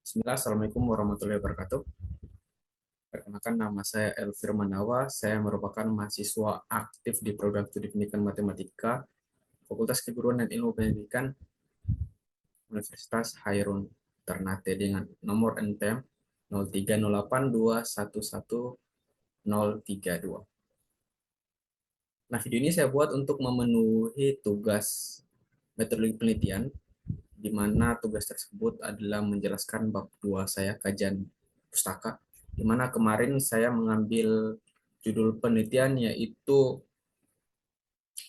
Bismillah, Assalamualaikum warahmatullahi wabarakatuh. Perkenalkan nama saya Elvir Manawa. Saya merupakan mahasiswa aktif di program studi pendidikan matematika Fakultas Keguruan dan Ilmu Pendidikan Universitas Hairun Ternate dengan nomor NPM 0308211032. Nah, video ini saya buat untuk memenuhi tugas metodologi penelitian, di mana tugas tersebut adalah menjelaskan bab 2 saya, kajian pustaka, di mana kemarin saya mengambil judul penelitian yaitu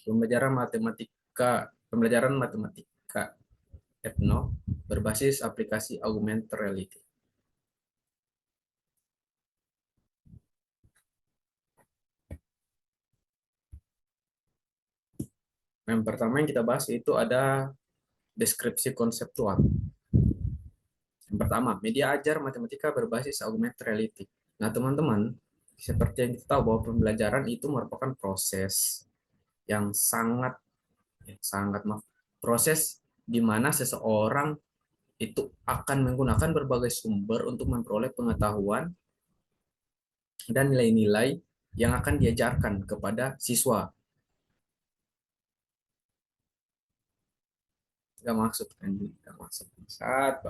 pembelajaran matematika etno berbasis aplikasi augmented reality. Yang pertama yang kita bahas itu ada deskripsi konseptual. Yang pertama, media ajar matematika berbasis augmented reality. Nah, teman-teman, seperti yang kita tahu bahwa pembelajaran itu merupakan proses yang sangat maaf, proses di mana seseorang itu akan menggunakan berbagai sumber untuk memperoleh pengetahuan dan nilai-nilai yang akan diajarkan kepada siswa. Gak maksud kan? Gak maksud. Bangsat.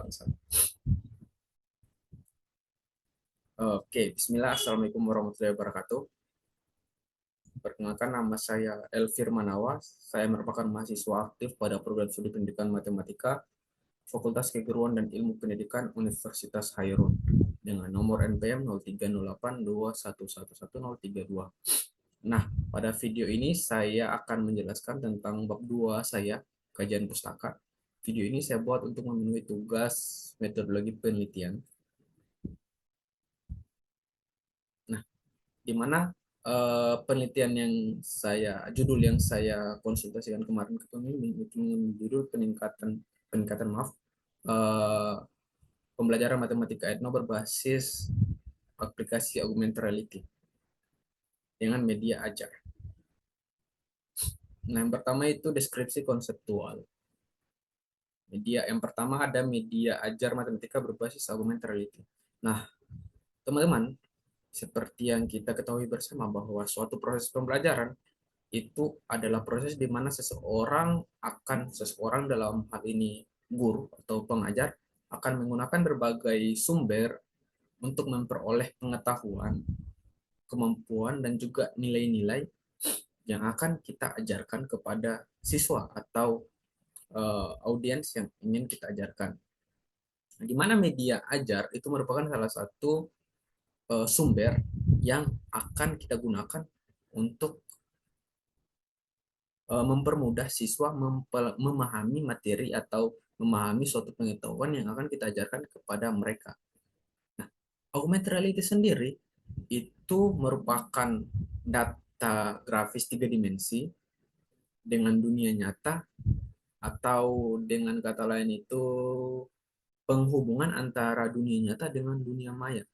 Oke, Bismillah. Assalamualaikum warahmatullahi wabarakatuh. Perkenalkan, nama saya Elvir Manawa. Saya merupakan mahasiswa aktif pada program studi pendidikan matematika Fakultas Keguruan dan Ilmu Pendidikan Universitas Hairun dengan nomor NPM 030821111032. Nah, pada video ini saya akan menjelaskan tentang bab 2 saya, kajian pustaka. Video ini saya buat untuk memenuhi tugas metodologi penelitian. Nah, di mana penelitian yang judul yang saya konsultasikan kemarin ke pembimbing itu judul peningkatan maaf, eh, pembelajaran matematika etno berbasis aplikasi augmented reality dengan media ajar. Nah, yang pertama itu deskripsi konseptual. Media yang pertama ada media ajar matematika berbasis augmented reality. Nah, teman-teman, seperti yang kita ketahui bersama bahwa suatu proses pembelajaran itu adalah proses di mana seseorang dalam hal ini guru atau pengajar akan menggunakan berbagai sumber untuk memperoleh pengetahuan, kemampuan, dan juga nilai-nilai yang akan kita ajarkan kepada siswa atau audiens yang ingin kita ajarkan. Nah, di mana media ajar itu merupakan salah satu sumber yang akan kita gunakan untuk mempermudah siswa memahami materi atau memahami suatu pengetahuan yang akan kita ajarkan kepada mereka. Nah, augmented reality sendiri itu merupakan data grafis 3 dimensi dengan dunia nyata, atau dengan kata lain itu penghubungan antara dunia nyata dengan dunia maya.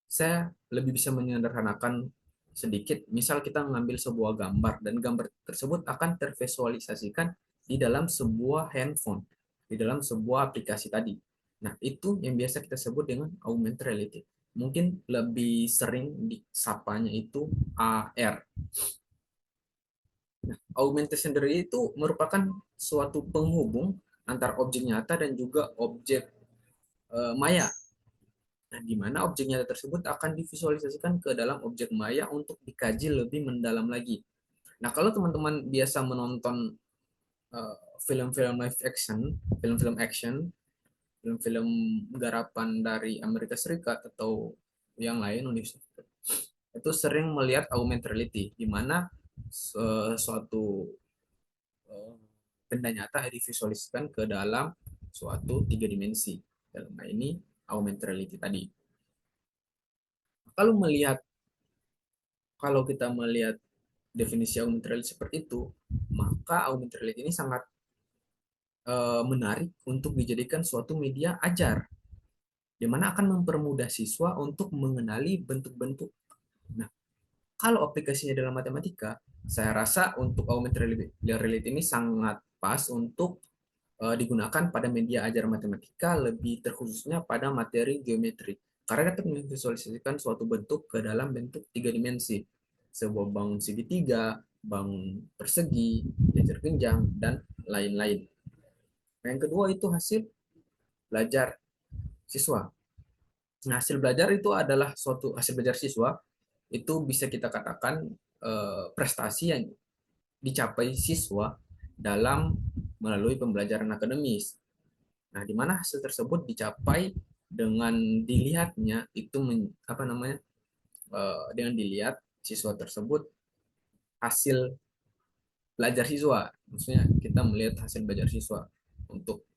Saya lebih bisa menyederhanakan sedikit. Misal kita mengambil sebuah gambar dan gambar tersebut akan tervisualisasikan di dalam sebuah handphone, di dalam sebuah aplikasi tadi. Nah, itu yang biasa kita sebut dengan augmented reality. Mungkin lebih sering disapanya itu AR. Nah, augmented sendiri itu merupakan suatu penghubung antar objek nyata dan juga objek maya. Nah, di mana objek nyata tersebut akan divisualisasikan ke dalam objek maya untuk dikaji lebih mendalam lagi. Nah, kalau teman-teman biasa menonton uh, film-film live action, film-film action, film-film garapan dari Amerika Serikat atau yang lain, itu sering melihat augmented reality, di mana suatu uh, benda nyata divisualisasikan ke dalam suatu 3 dimensi. Dalam hal ini augmented reality tadi. Kalau melihat kalau kita melihat definisi augmented reality seperti itu, maka augmented reality ini sangat menarik untuk dijadikan suatu media ajar, di mana akan mempermudah siswa untuk mengenali bentuk-bentuk. Nah, kalau aplikasinya dalam matematika, saya rasa untuk augmented reality ini sangat pas untuk digunakan pada media ajar matematika, lebih terkhususnya pada materi geometri. Karena dapat memvisualisasikan suatu bentuk ke dalam bentuk tiga dimensi, sebuah bangun segitiga, bangun persegi, jajar genjang, dan lain-lain. Nah, yang kedua itu hasil belajar siswa. Nah, hasil belajar itu adalah suatu hasil belajar siswa itu bisa kita katakan prestasi yang dicapai siswa dalam melalui pembelajaran akademis. Nah, di mana hasil tersebut dicapai dengan dilihatnya itu apa namanya dengan dilihat siswa tersebut hasil belajar siswa. Maksudnya kita melihat hasil belajar siswa untuk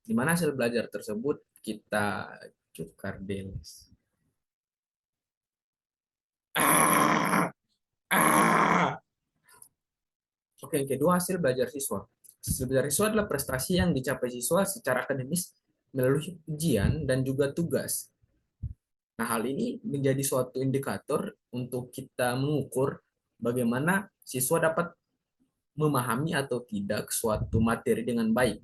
di mana hasil belajar tersebut kita cukar deles. Ah, ah. Oke, yang kedua hasil belajar siswa. Hasil belajar siswa adalah prestasi yang dicapai siswa secara akademis melalui ujian dan juga tugas. Nah, hal ini menjadi suatu indikator untuk kita mengukur bagaimana siswa dapat memahami atau tidak suatu materi dengan baik.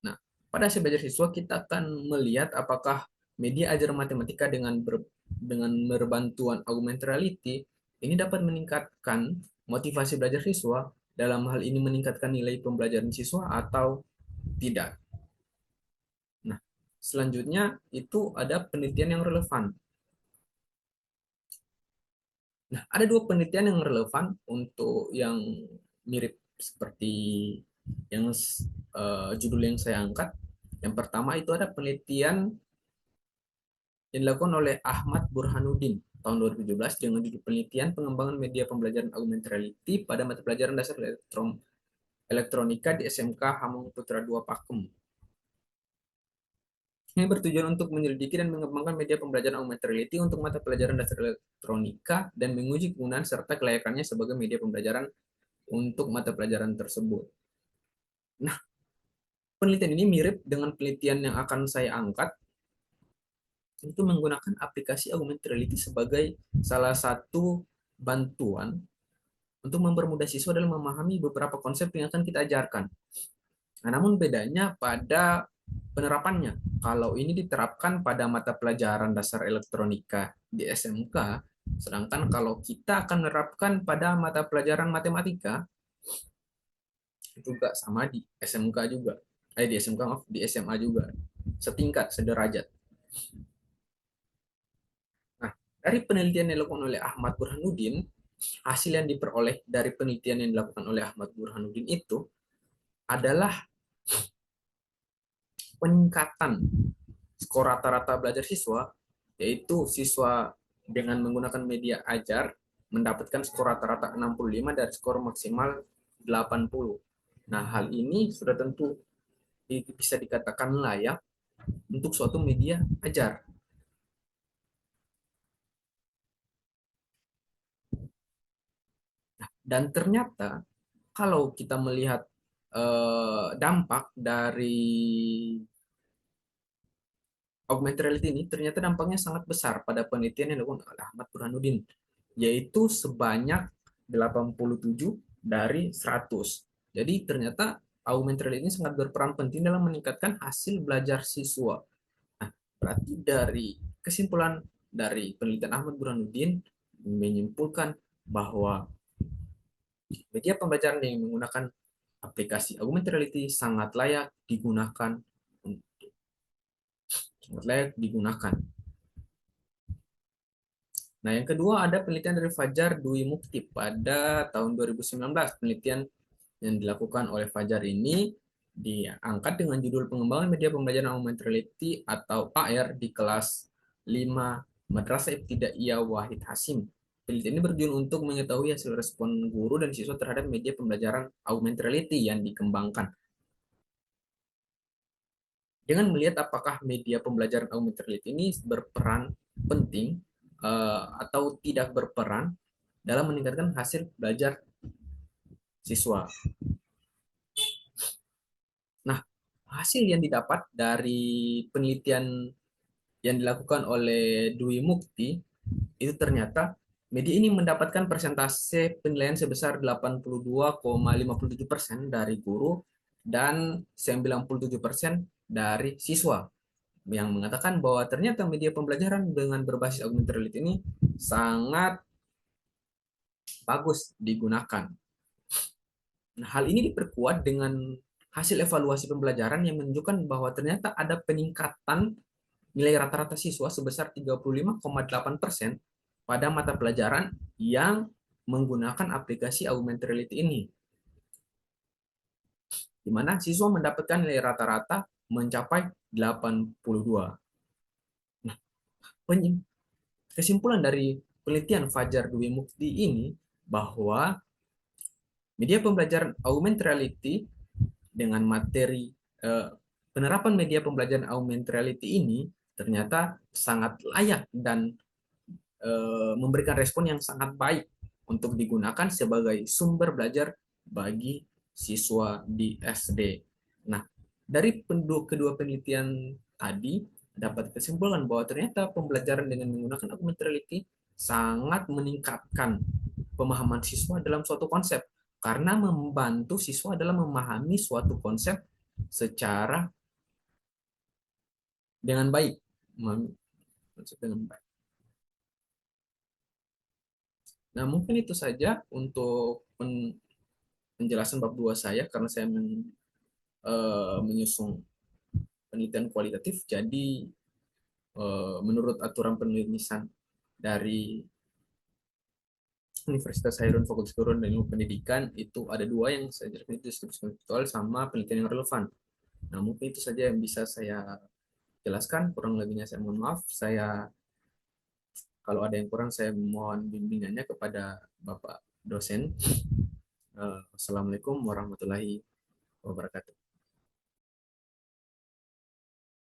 Nah, pada hasil belajar siswa kita akan melihat apakah media ajar matematika dengan berbantuan augmented reality ini dapat meningkatkan motivasi belajar siswa, dalam hal ini meningkatkan nilai pembelajaran siswa atau tidak. Nah, selanjutnya itu ada penelitian yang relevan. Nah, ada dua penelitian yang relevan untuk yang mirip seperti yang judul yang saya angkat. Yang pertama itu ada penelitian yang dilakukan oleh Ahmad Burhanuddin tahun 2017 dengan judul penelitian pengembangan media pembelajaran augmented reality pada mata pelajaran dasar elektronika di SMK Hamengkutra II Pakem. Ini bertujuan untuk menyelidiki dan mengembangkan media pembelajaran augmented reality untuk mata pelajaran dasar elektronika dan menguji kegunaan serta kelayakannya sebagai media pembelajaran untuk mata pelajaran tersebut. Nah, penelitian ini mirip dengan penelitian yang akan saya angkat, itu menggunakan aplikasi augmented reality sebagai salah satu bantuan untuk mempermudah siswa dalam memahami beberapa konsep yang akan kita ajarkan. Nah, namun bedanya pada penerapannya. Kalau ini diterapkan pada mata pelajaran dasar elektronika di SMK, sedangkan kalau kita akan menerapkan pada mata pelajaran matematika, juga sama di SMK juga. Di SMK maaf, di SMA juga. Setingkat, sederajat. Nah, dari penelitian yang dilakukan oleh Ahmad Burhanuddin, hasil yang diperoleh dari penelitian yang dilakukan oleh Ahmad Burhanuddin itu adalah peningkatan skor rata-rata belajar siswa, yaitu siswa dengan menggunakan media ajar mendapatkan skor rata-rata 65 dari skor maksimal 80. Nah, hal ini sudah tentu bisa dikatakan layak untuk suatu media ajar. Dan ternyata kalau kita melihat dampak dari augmented reality ini, ternyata dampaknya sangat besar pada penelitian yang dilakukan oleh Ahmad Burhanuddin, yaitu sebanyak 87 dari 100. Jadi ternyata augmented reality ini sangat berperan penting dalam meningkatkan hasil belajar siswa. Nah, berarti dari kesimpulan dari penelitian Ahmad Burhanuddin menyimpulkan bahwa media pembelajaran yang menggunakan aplikasi augmented reality sangat layak digunakan. Nah, yang kedua ada penelitian dari Fajar Dwi Mukti pada tahun 2019. Penelitian yang dilakukan oleh Fajar ini diangkat dengan judul Pengembangan Media Pembelajaran Augmented Reality atau AR di kelas 5 Madrasah Ibtidaiyah Wahid Hasim. Penelitian ini bertujuan untuk mengetahui hasil respon guru dan siswa terhadap media pembelajaran augmented reality yang dikembangkan. Dengan melihat apakah media pembelajaran augmented reality ini berperan penting atau tidak berperan dalam meningkatkan hasil belajar siswa. Nah, hasil yang didapat dari penelitian yang dilakukan oleh Dwi Mukti itu ternyata media ini mendapatkan persentase penilaian sebesar 82,57% dari guru dan 97% dari siswa yang mengatakan bahwa ternyata media pembelajaran dengan berbasis augmented reality ini sangat bagus digunakan. Nah, hal ini diperkuat dengan hasil evaluasi pembelajaran yang menunjukkan bahwa ternyata ada peningkatan nilai rata-rata siswa sebesar 35,8% pada mata pelajaran yang menggunakan aplikasi augmented reality ini, di mana siswa mendapatkan nilai rata-rata mencapai 82. Nah, kesimpulan dari penelitian Fajar Dwi Mukti ini bahwa media pembelajaran augmented reality dengan materi eh, penerapan media pembelajaran augmented reality ini ternyata sangat layak dan memberikan respon yang sangat baik untuk digunakan sebagai sumber belajar bagi siswa di SD. Nah, dari kedua penelitian tadi dapat kesimpulan bahwa ternyata pembelajaran dengan menggunakan augmented reality sangat meningkatkan pemahaman siswa dalam suatu konsep karena membantu siswa dalam memahami suatu konsep secara dengan baik. Konsep dengan baik. Nah, mungkin itu saja untuk penjelasan bab 2 saya karena saya menyusun penelitian kualitatif. Jadi, menurut aturan penulisan dari Universitas Hairun Fakultas Kedokteran dan Ilmu Pendidikan itu ada dua yang saya jelaskan, itu deskripsi konseptual sama penelitian yang relevan. Nah, mungkin itu saja yang bisa saya jelaskan. Kurang lebihnya saya mohon maaf. Kalau ada yang kurang saya mohon bimbingannya kepada Bapak dosen. Assalamualaikum warahmatullahi wabarakatuh.